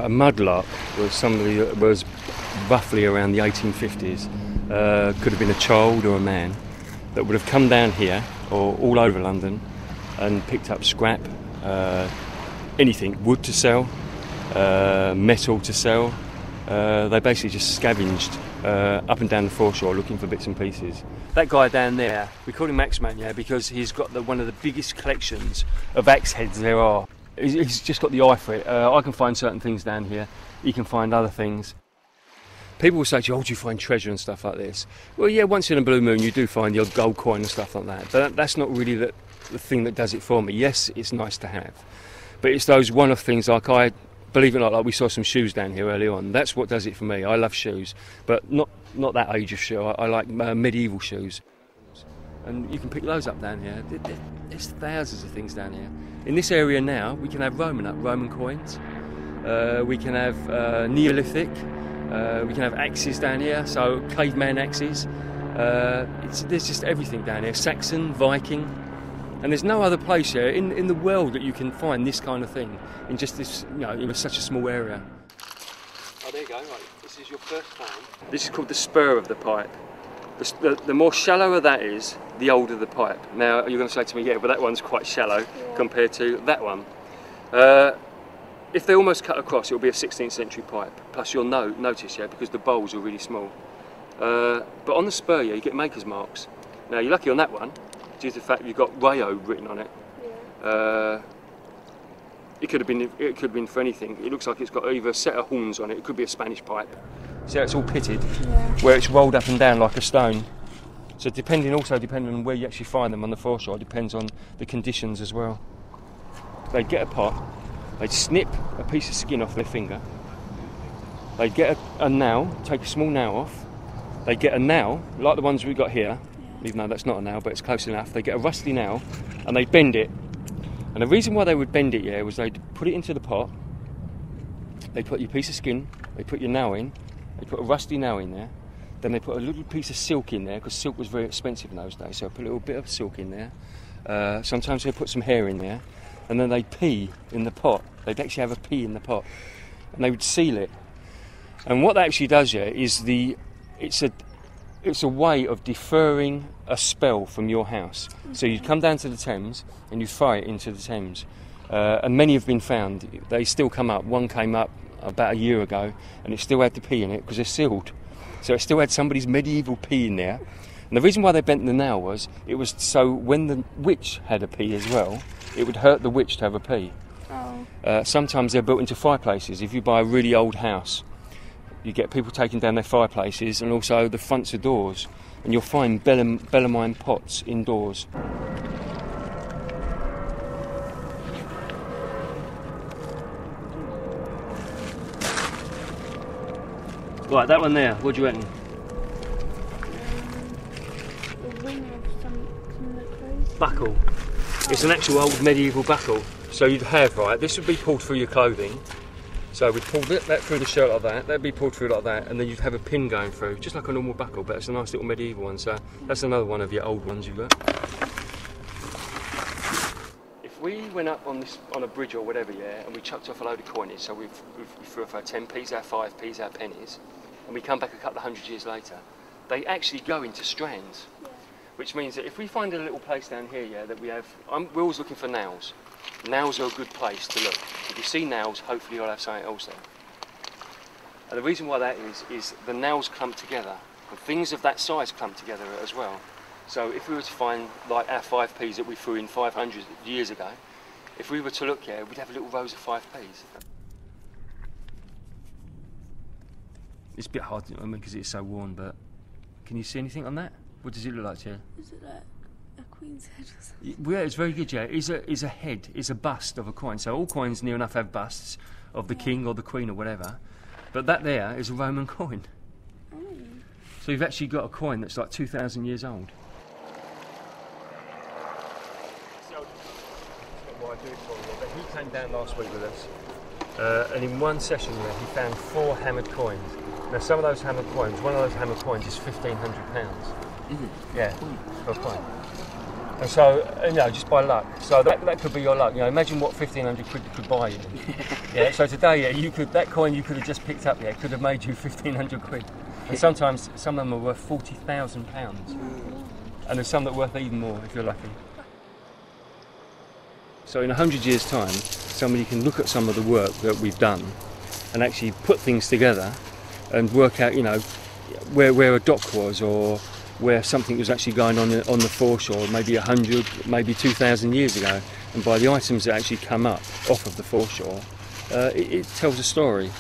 A mudlark was somebody that was roughly around the 1850s. Could have been a child or a man that would have come down here or all over London and picked up scrap, anything, wood to sell, metal to sell. They basically just scavenged up and down the foreshore looking for bits and pieces. That guy down there, we call him Axeman, yeah, because he's got one of the biggest collections of axe heads there are. He's just got the eye for it. I can find certain things down here, he can find other things. People will say to you, oh, do you find treasure and stuff like this? Well, yeah, once in a blue moon you do find the odd gold coin and stuff like that, but that's not really the thing that does it for me. Yes, it's nice to have, but it's those one-off things like believe it or not, like we saw some shoes down here early on. That's what does it for me. I love shoes, but not that age of shoe. I like medieval shoes. And you can pick those up down here. There's thousands of things down here. In this area now, we can have Roman coins. We can have Neolithic. We can have axes down here, so caveman axes. There's just everything down here. Saxon, Viking. And there's no other place here in the world that you can find this kind of thing in just this, in such a small area. Oh, there you go. Right. This is your first time. This is called the spur of the pipe. The more shallower that is, the older the pipe. Now, you're going to say to me, yeah, but that one's quite shallow compared to that one. If they almost cut across, it'll be a 16th century pipe. Plus, you'll notice, yeah, because the bowls are really small. But on the spur, yeah, you get maker's marks. Now, you're lucky on that one, due to the fact you've got Rayo written on it. Yeah. It could have been for anything. It looks like it's got either a set of horns on it. It could be a Spanish pipe. See how it's all pitted, where it's rolled up and down like a stone. So depending on where you actually find them on the foreshore, depends on the conditions as well. They'd get a pot, they'd snip a piece of skin off their finger, they'd get a nail, take a small nail off, they'd get a nail, like the ones we've got here, even though that's not a nail, but it's close enough, they'd get a rusty nail, and they'd bend it. And the reason why they would bend it, was they'd put it into the pot, they'd put your piece of skin, they'd put your nail in, they put a rusty nail in there, then they put a little piece of silk in there, because silk was very expensive in those days, so I put a little bit of silk in there. Sometimes they put some hair in there, and then they'd pee in the pot. They'd actually have a pee in the pot, and they would seal it. And what that actually does, is it's a way of deferring a spell from your house. So you'd come down to the Thames, and you'd fire it into the Thames. And many have been found. They still come up. One came up about a year ago, and it still had the pee in it because they're sealed. So it still had somebody's medieval pee in there. And the reason why they bent the nail was, it was so when the witch had a pee as well, it would hurt the witch to have a pee. Oh. Sometimes they're built into fireplaces. If you buy a really old house, you get people taking down their fireplaces and also the fronts of doors. And you'll find Bellarmine pots indoors. Right, that one there, what do you reckon? The ring of some clothes. Buckle. It's an actual old medieval buckle. So you'd have, this would be pulled through your clothing. So we'd pull that through the shirt like that, that'd be pulled through like that, and then you'd have a pin going through, just like a normal buckle, but it's a nice little medieval one, so that's another one of your old ones you've got. If we went up on a bridge or whatever, and we chucked off a load of coinage, so we threw off our 10p's, our 5p's, our pennies, and we come back a couple of hundred years later, they actually go into strands. Which means that if we find a little place down here, that we have, we're always looking for nails. Nails are a good place to look. If you see nails, hopefully you'll have something else there. And the reason why that is the nails clump together, and things of that size clump together as well. So if we were to find like our 5p's that we threw in 500 years ago, if we were to look here, we'd have little rows of 5p's. It's a bit hard because it's so worn, but can you see anything on that? What does it look like to you? Is it like a queen's head or something? Yeah, it's very good, yeah. It's a head, it's a bust of a coin. So all coins near enough have busts of the king or the queen or whatever. But that there is a Roman coin. Oh. So you've actually got a coin that's like 2,000 years old. He came down last week with us, and in one session there he found 4 hammered coins. Now some of those hammered coins, one of those hammered coins is £1,500. Is it? Yeah, for a coin. And so, just by luck. So that could be your luck. Imagine what 1,500 quid could buy you. Yeah. So today, that coin you could have just picked up. Could have made you 1,500 quid. And sometimes some of them are worth £40,000, and there's some that are worth even more if you're lucky. So in 100 years' time, somebody can look at some of the work that we've done and actually put things together and work out, where a dock was, or where something was actually going on the foreshore, maybe 100, maybe 2,000 years ago. And by the items that actually come up off of the foreshore, it tells a story.